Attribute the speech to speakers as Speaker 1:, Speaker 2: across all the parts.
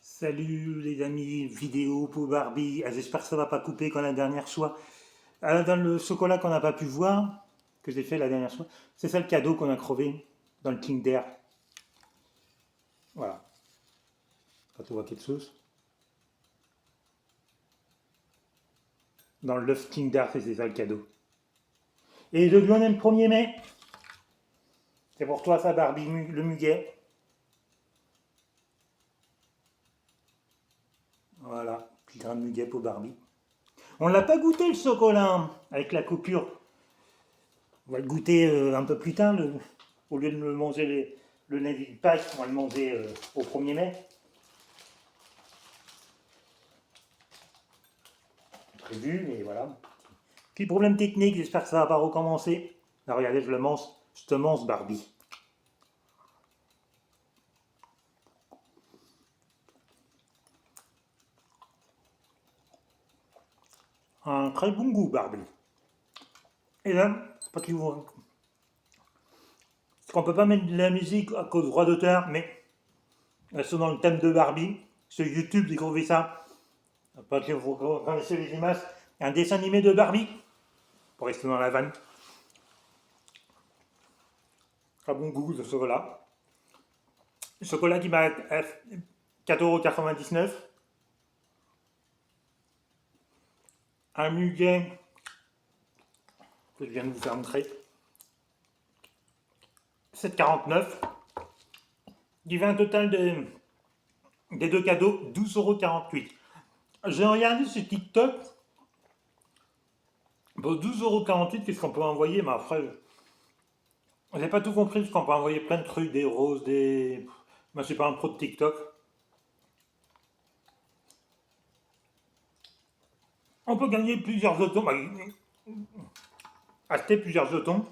Speaker 1: Salut les amis, vidéo pour Barbie. Ah, j'espère que ça va pas couper comme la dernière fois. Dans le chocolat qu'on n'a pas pu voir, que j'ai fait la dernière fois, c'est ça le cadeau qu'on a crevé dans le Kinder. Voilà, quand tu vois quelque chose. Dans l'œuf Kinder, c'est ça le cadeau. Et je lui en ai le 1er mai. C'est pour toi ça Barbie, le muguet. Voilà, petit grain de muguet pour Barbie. On l'a pas goûté le chocolat hein, avec la coupure. On va le goûter un peu plus tard. Au lieu de le manger le lundi de Pâques, on va le manger au 1er mai. Prévu, mais voilà. Petit problème technique, j'espère que ça va pas recommencer. Là, regardez, je te mange Barbie. Un très bon goût, Barbie. Et là, pas qu'ils vont. Parce qu'on peut pas mettre de la musique à cause de droit d'auteur, mais elles sont dans le thème de Barbie. Sur YouTube, j'ai trouvé ça. Pas que vous connaissez les images. Un dessin animé de Barbie. Pour rester dans la vanne. Très bon goût, ce chocolat. Le chocolat qui m'a 4,99 €. Un muguet que je viens de vous faire montrer. 7,49 €. Il y avait un total des deux cadeaux, 12,48 €. J'ai regardé sur TikTok. Pour 12,48 €, qu'est-ce qu'on peut envoyer? Mais après, j'ai pas tout compris parce qu'on peut envoyer plein de trucs, des roses, des. Moi, je suis pas un pro de TikTok. On peut gagner plusieurs jetons. Acheter plusieurs jetons.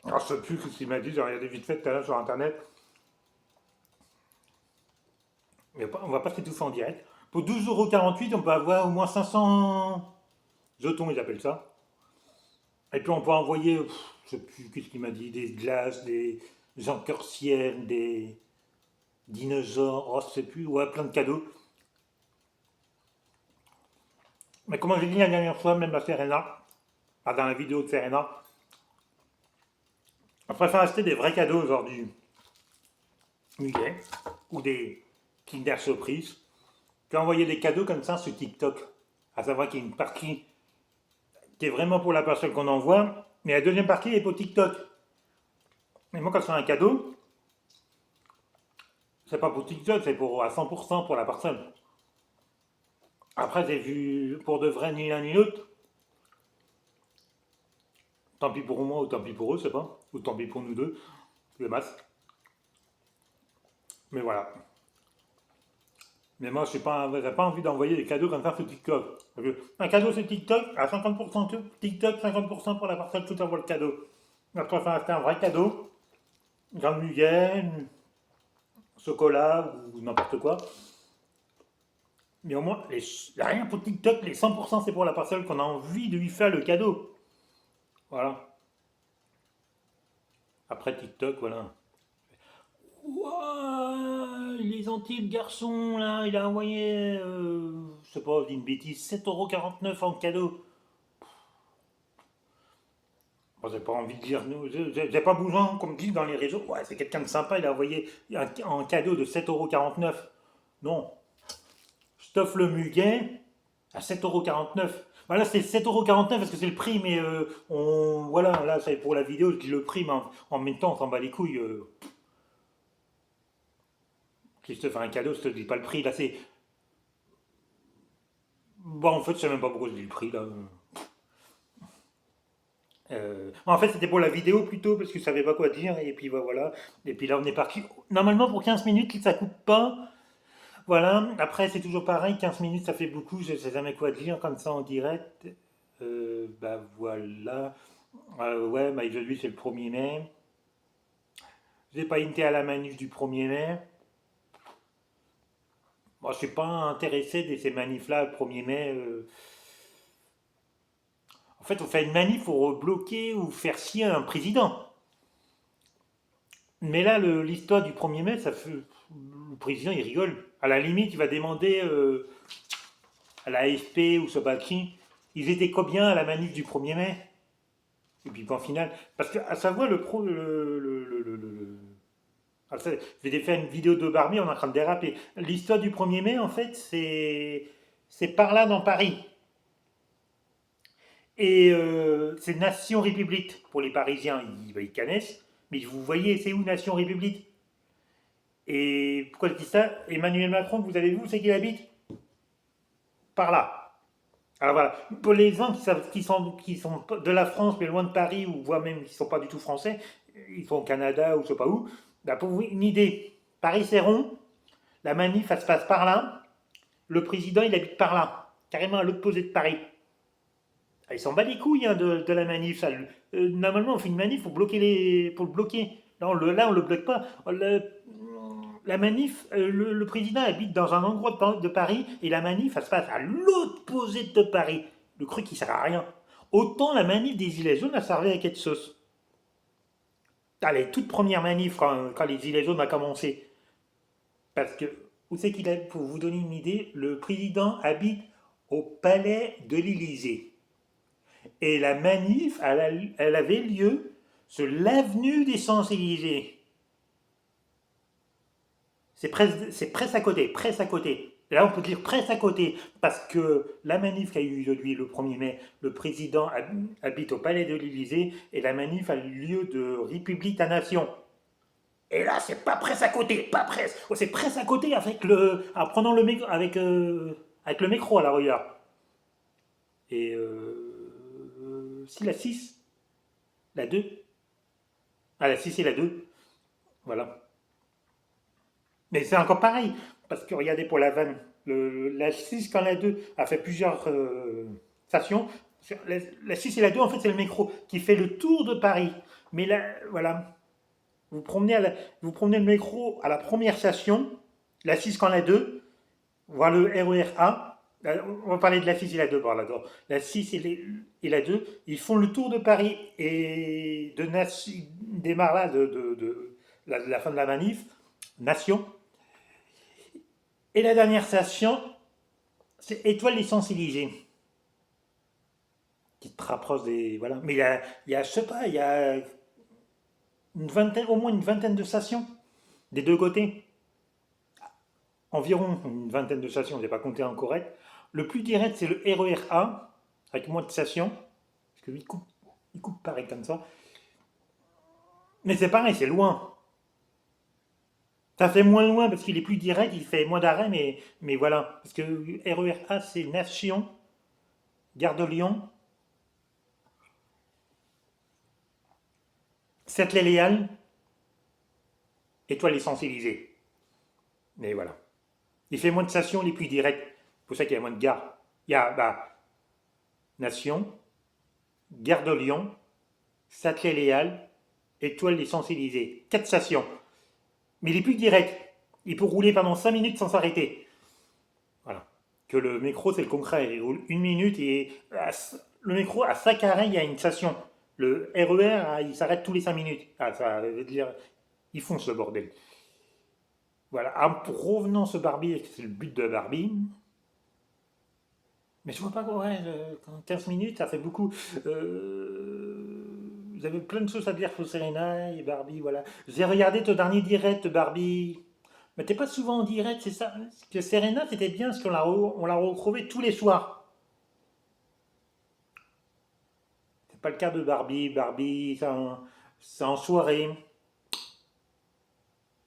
Speaker 1: Alors, je sais plus ce qu'il m'a dit, j'ai regardé vite fait tout à l'heure sur internet. Mais on va pas faire tout ça en direct. Pour 12,48 €, on peut avoir au moins 500 jetons, ils appellent ça. Et puis on peut envoyer, je sais plus qu'est-ce qu'il m'a dit, des glaces, des encorcières, des dinosaures, oh je sais plus, ouais, plein de cadeaux. Mais comme j'ai dit la dernière fois, même à Serena, dans la vidéo de Serena, on préfère acheter des vrais cadeaux aujourd'hui, muguet, ou des Kinder Surprise, qu'envoyer des cadeaux comme ça sur TikTok. À savoir qu'il y a une partie qui est vraiment pour la personne qu'on envoie, mais la deuxième partie est pour TikTok. Mais moi, quand je fais un cadeau, c'est pas pour TikTok, c'est pour à 100% pour la personne. Après, j'ai vu pour de vrai ni l'un ni l'autre. Tant pis pour moi ou tant pis pour eux, c'est pas. Ou tant pis pour nous deux, le masque. Mais voilà. Mais moi, j'ai pas envie d'envoyer des cadeaux comme ça sur TikTok. Un cadeau sur TikTok, à 50% TikTok, 50% pour la personne qui envoie le cadeau. Après, je préfère acheter un vrai cadeau, grande muguet, chocolat ou n'importe quoi. Mais au moins, rien pour TikTok, les 100% c'est pour la personne qu'on a envie de lui faire le cadeau. Voilà. Après TikTok, voilà. Ouah, les Antilles, le garçon, là, il a envoyé, je sais pas, je dis une bêtise, 7,49 € en cadeau. Bon, j'ai pas envie de dire, j'ai pas besoin qu'on me dise dans les réseaux, ouais, c'est quelqu'un de sympa, il a envoyé un cadeau de 7,49 €. Non, je t'offre le muguet à 7,49 €. Voilà, c'est 7,49 € parce que c'est le prix, mais voilà, là, c'est pour la vidéo, je dis le prix, mais en même temps, on s'en bat les couilles. Si je te fais un cadeau, je te dis pas le prix. Là, c'est. Bon, en fait, je sais même pas pourquoi je dis le prix, là. En fait, c'était pour la vidéo plutôt, parce que je savais pas quoi dire, et puis bah, voilà. Et puis là, on est parti. Normalement, pour 15 minutes, ça coupe pas. Voilà. Après, c'est toujours pareil, 15 minutes, ça fait beaucoup, je sais jamais quoi dire, comme ça en direct. Bah voilà. Ouais, bah aujourd'hui, c'est le 1er mai. J'ai pas été à la manif du 1er mai. Moi, je suis pas intéressé de ces manifs-là, le 1er mai. En fait, on fait une manif pour bloquer ou faire chier un président. Mais là, l'histoire du 1er mai, ça fait. président, il rigole. À la limite, il va demander à la AFP ou je sais pas qui, ils étaient combien à la manif du 1er mai? Et puis point final. Parce que à savoir, ah, je vais faire une vidéo de Barbie, on est en train de déraper. L'histoire du 1er mai, en fait, c'est par là dans Paris. Et c'est Nation République pour les Parisiens, ils connaissent. Mais vous voyez, c'est où Nation République? Et pourquoi je dis ça? Emmanuel Macron, vous avez vu où c'est qu'il habite? Par là. Alors voilà, pour les gens qui sont de la France, mais loin de Paris, ou voire même qui ne sont pas du tout français, ils sont au Canada ou je ne sais pas où, bah, pour vous une idée, Paris c'est rond, la manif elle se passe par là, le président il habite par là, carrément à l'opposé de Paris. Ah, il s'en bat les couilles hein, de la manif. Ça. Normalement, on fait une manif pour le bloquer. Là, on le bloque pas. La manif, le président habite dans un endroit de Paris et la manif, ça se passe à l'opposé de Paris. Le truc qui sert à rien. Autant la manif des Gilets jaunes a servi à quelque chose. Les toutes premières manifs quand les Gilets jaunes ont commencé. Parce que, où c'est qu'il a, pour vous donner une idée, le président habite au palais de l'Élysée. Et la manif, elle avait lieu sur l'avenue des Champs-Élysées. C'est presque à côté, presque à côté. Là, on peut dire presque à côté, parce que la manif qui a eu lieu le 1er mai, le président habite au palais de l'Élysée, et la manif a eu lieu de République à Nation. Et là, c'est pas presque à côté, pas presque. Oh, c'est presque à côté en prenant le métro, avec le métro à la rigueur. Et si la 6, la 2, la 6 et la 2, voilà. Mais c'est encore pareil, parce que regardez pour la vanne, la 6 quand la 2 a fait plusieurs stations, la 6 et la 2 en fait c'est le métro qui fait le tour de Paris. Mais là, voilà, vous promenez, vous promenez le métro à la première station, la 6 quand la 2, voir le RER A, on va parler de la 6 et la 2 par là d'abord. La 6 et la 2, ils font le tour de Paris et démarre là de la fin de la manif, Nation. Et la dernière station, c'est Étoile les Champs-Élysées, qui te rapproche des. Voilà. Mais je sais pas, il y a au moins une vingtaine de stations, des deux côtés. Environ une vingtaine de stations, je n'ai pas compté en correct. Le plus direct, c'est le RER A, avec moins de stations, parce qu'il coupe pareil comme ça. Mais c'est pareil, c'est loin. Ça fait moins loin parce qu'il est plus direct, il fait moins d'arrêt, mais voilà. Parce que RER A, c'est Nation, Gare de Lyon, Châtelet-Léal, Étoile les Champs-Élysées. Mais voilà. Il fait moins de stations, il est plus direct. C'est pour ça qu'il y a moins de gares. Il y a Nation, Gare de Lyon, Châtelet-Léal, Étoile des Champs-Élysées. 4 stations. Mais il est plus direct. Il peut rouler pendant 5 minutes sans s'arrêter. Voilà. Que le métro, c'est le concret. Il roule 1 minute et le métro, à 5 arrêts, il y a une station. Le RER, il s'arrête tous les 5 minutes. Ça veut dire, ils font ce bordel. Voilà. Pour revenant ce Barbie, c'est le but de Barbie. Mais je vois pas, ouais, 15 minutes, ça fait beaucoup. Vous avez plein de choses à dire sur Serena et Barbie, voilà. J'ai regardé ton dernier direct, Barbie. Mais t'es pas souvent en direct, c'est ça? Parce que Serena, c'était bien, parce on l'a retrouvé tous les soirs. C'est pas le cas de Barbie. Barbie, c'est en soirée.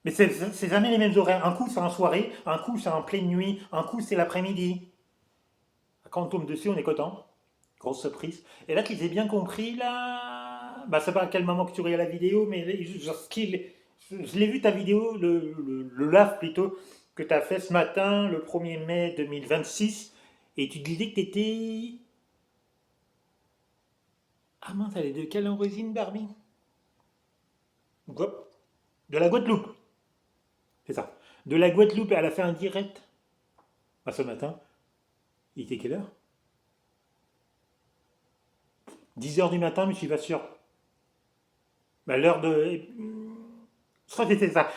Speaker 1: Mais c'est jamais les mêmes horaires. Un coup, c'est en soirée, un coup, c'est en pleine nuit, un coup, c'est l'après-midi. Quand on tombe dessus, on est content. Grosse surprise. Et là, tu les ai bien compris, là. Bah, c'est pas à quel moment que tu regardes la vidéo, mais genre, je l'ai vu ta vidéo, le live plutôt, que tu as fait ce matin, le 1er mai 2026. Et tu disais que tu étais. Ah mince, elle est de quelle origine, Barbie? De la Guadeloupe. C'est ça. De la Guadeloupe, elle a fait un direct. Ah, ce matin. Il était quelle heure? 10 h du matin, mais je suis pas sûr. Bah, l'heure de. Je crois que c'était ça.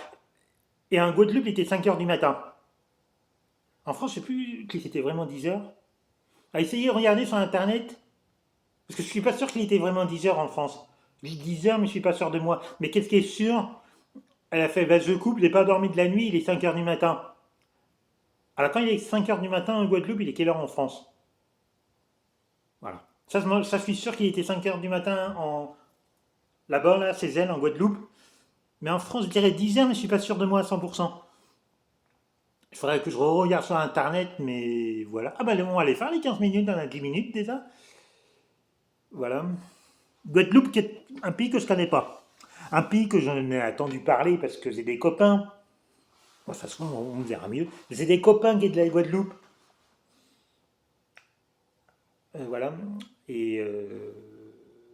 Speaker 1: Et en Guadeloupe, il était 5 heures du matin. En France, je sais plus si c'était vraiment 10 heures. À essayer de regarder sur Internet, parce que je suis pas sûr qu'il était vraiment 10 heures en France. Je dis 10 heures, mais je suis pas sûr de moi. Mais qu'est-ce qui est sûr? Elle a fait, bah, je coupe, j'ai pas dormi de la nuit, il est 5 heures du matin. Alors quand il est 5 heures du matin en Guadeloupe, il est quelle heure en France? Voilà. Ça, je suis sûr qu'il était 5 heures du matin là-bas, là, chez elle, en Guadeloupe. Mais en France, je dirais 10 heures, mais je suis pas sûr de moi à 100%. Il faudrait que je regarde sur Internet, mais voilà. Ah bah on va aller faire les 15 minutes, on a 10 minutes déjà. Voilà. Guadeloupe, qui est un pays que je connais pas. Un pays que j'en ai entendu parler parce que j'ai des copains. Bon, de toute façon, on me dira mieux. J'ai des copains qui sont de la Guadeloupe. Voilà. Et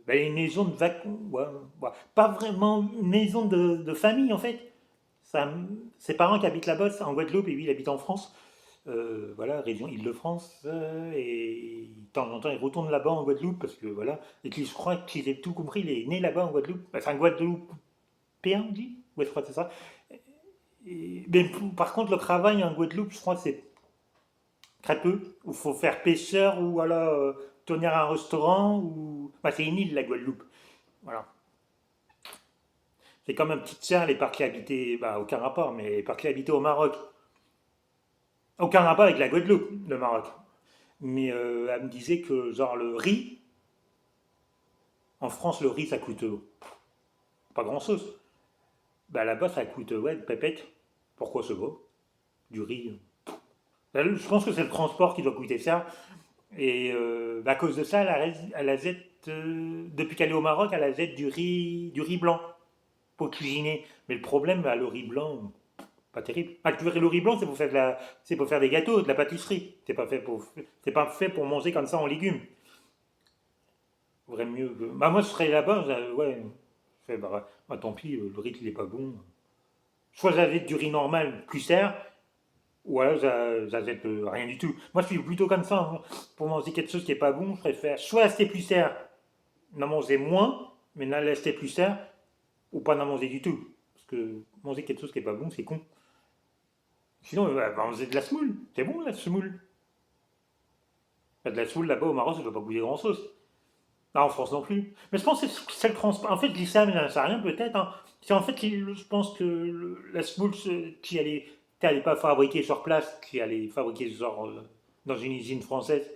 Speaker 1: bah, il y a une maison de vacances. Ouais, ouais. Pas vraiment une maison de famille en fait. Ça, ses parents qui habitent là-bas, c'est en Guadeloupe, et lui, il habite en France. Voilà, région Île-de-France. Et de temps en temps, il retourne là-bas en Guadeloupe parce que voilà. Et qu'il, je crois qu'il a tout compris, il est né là-bas en Guadeloupe. Enfin, Guadeloupéen, on dit. Ouais, je crois que c'est ça. Mais par contre, le travail en Guadeloupe, je crois que c'est très peu. Il faut faire pêcheur ou voilà, tenir un restaurant. Ou... Bah, c'est une île, la Guadeloupe. Voilà. C'est comme un petit chien, les parcs habités, bah, aucun rapport, mais les parcs habités au Maroc. Aucun rapport avec la Guadeloupe, le Maroc. Mais elle me disait que, genre, le riz, en France, le riz, ça coûte pas grand-chose. Bah, là-bas, ça coûte, ouais, de pépette. Pourquoi c'est beau? Du riz. Je pense que c'est le transport qui doit coûter ça. Et à cause de ça, elle achète, depuis qu'elle est au Maroc, elle achète du riz blanc pour cuisiner. Mais le problème, bah, le riz blanc, pas terrible. Ah, le riz blanc, c'est pour faire c'est pour faire des gâteaux, de la pâtisserie. C'est pas fait pour manger comme ça en légumes. Vaudrait mieux bah, moi, je serais là-bas, ouais. Je fais, bah, tant pis, le riz, il est pas bon. Soit j'achète du riz normal, plus cher, ou alors j'achète rien du tout. Moi, je suis plutôt comme ça, hein. Pour manger quelque chose qui est pas bon, je préfère soit acheter plus cher, n'en manger moins, mais n'en acheter plus cher, ou pas n'en manger du tout. Parce que manger quelque chose qui est pas bon, c'est con. Sinon, bah, manger de la semoule. C'est bon, la semoule. De la semoule là-bas au Maroc, ça ne doit pas goûter grand-chose. Ah, en France non plus. Mais je pense que c'est le transport. En fait, je dis ça, mais j'en sais rien peut-être, hein. C'est en fait, je pense que la semoule qui allait pas fabriquer sur place, qui allait fabriquer genre dans une usine française,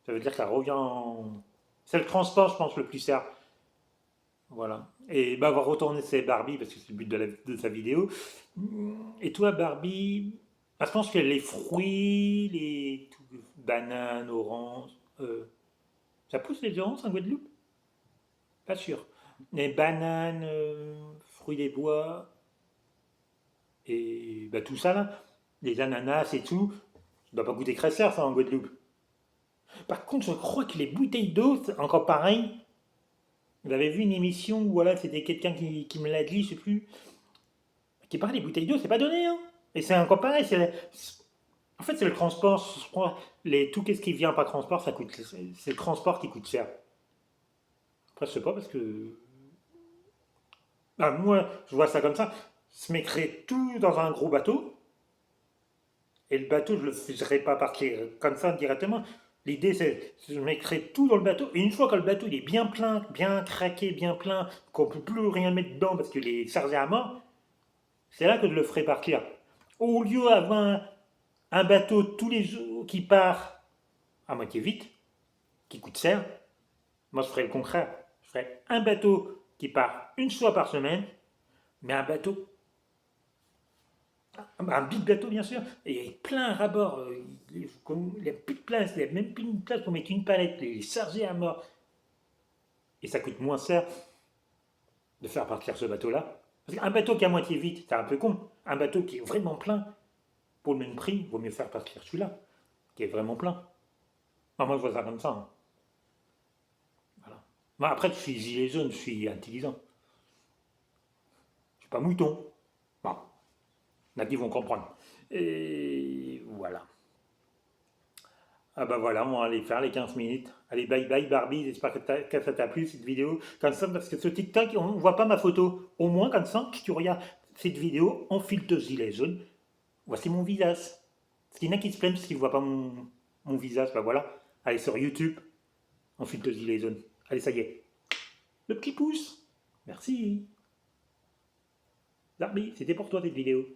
Speaker 1: ça veut dire que ça revient en... C'est le transport, je pense, le plus cher. Voilà. Et bah, on va retourner c'est Barbie, parce que c'est le but de sa vidéo. Et toi, Barbie, ah, je pense que les fruits, bananes, oranges, ça pousse les oranges en Guadeloupe? Pas sûr. Les bananes, fruits des bois, et bah, tout ça là, les ananas et tout, ça doit pas goûter cresseur ça en Guadeloupe. Par contre, je crois que les bouteilles d'eau, c'est encore pareil. Vous avez vu une émission où voilà, c'était quelqu'un qui me l'a dit, je sais plus, qui parlait des bouteilles d'eau, c'est pas donné, hein. Et c'est encore pareil, en fait c'est le transport, je crois, tout ce qui vient par transport, ça coûte, c'est le transport qui coûte cher. Après, je sais pas parce que ah, moi, je vois ça comme ça. Je mettrais tout dans un gros bateau, et le bateau, je ne le ferais pas partir comme ça directement. L'idée, c'est je mettrais tout dans le bateau, et une fois que le bateau il est bien plein, bien craqué, bien plein, qu'on ne peut plus rien mettre dedans parce qu'il est chargé à mort, c'est là que je le ferais partir. Au lieu d'avoir un bateau tous les jours qui part à moitié vite, qui coûte cher, moi je ferais le contraire. Je ferais un bateau qui part une fois par semaine, mais un bateau un big bateau, bien sûr, et il y a plein à bord. Il n'y a plus de place, il n'y a même plus de place pour mettre une palette, il est chargé à mort. Et ça coûte moins cher de faire partir ce bateau-là. Parce qu'un bateau qui est à moitié vide, c'est un peu con. Un bateau qui est vraiment plein, pour le même prix, il vaut mieux faire partir celui-là, qui est vraiment plein. Ah, moi, je vois ça comme ça, hein. Voilà. Moi, après, je suis gilet jaune, je suis intelligent. Je suis pas mouton. Bon, il y en a qui vont comprendre. Et voilà. Ah bah voilà, on va aller faire les 15 minutes. Allez, bye bye Barbie, j'espère que ça t'a plu cette vidéo. Comme ça, parce que sur TikTok, on ne voit pas ma photo. Au moins, comme ça, si tu regardes, cette vidéo en filtre gilet jaune. Voici mon visage. Parce qu'il y en a qui se plaignent parce qu'ils ne voient pas mon visage. Bah voilà. Allez sur YouTube, en filtre gilet jaune. Allez, ça y est. Le petit pouce. Merci. Darby, c'était pour toi cette vidéo.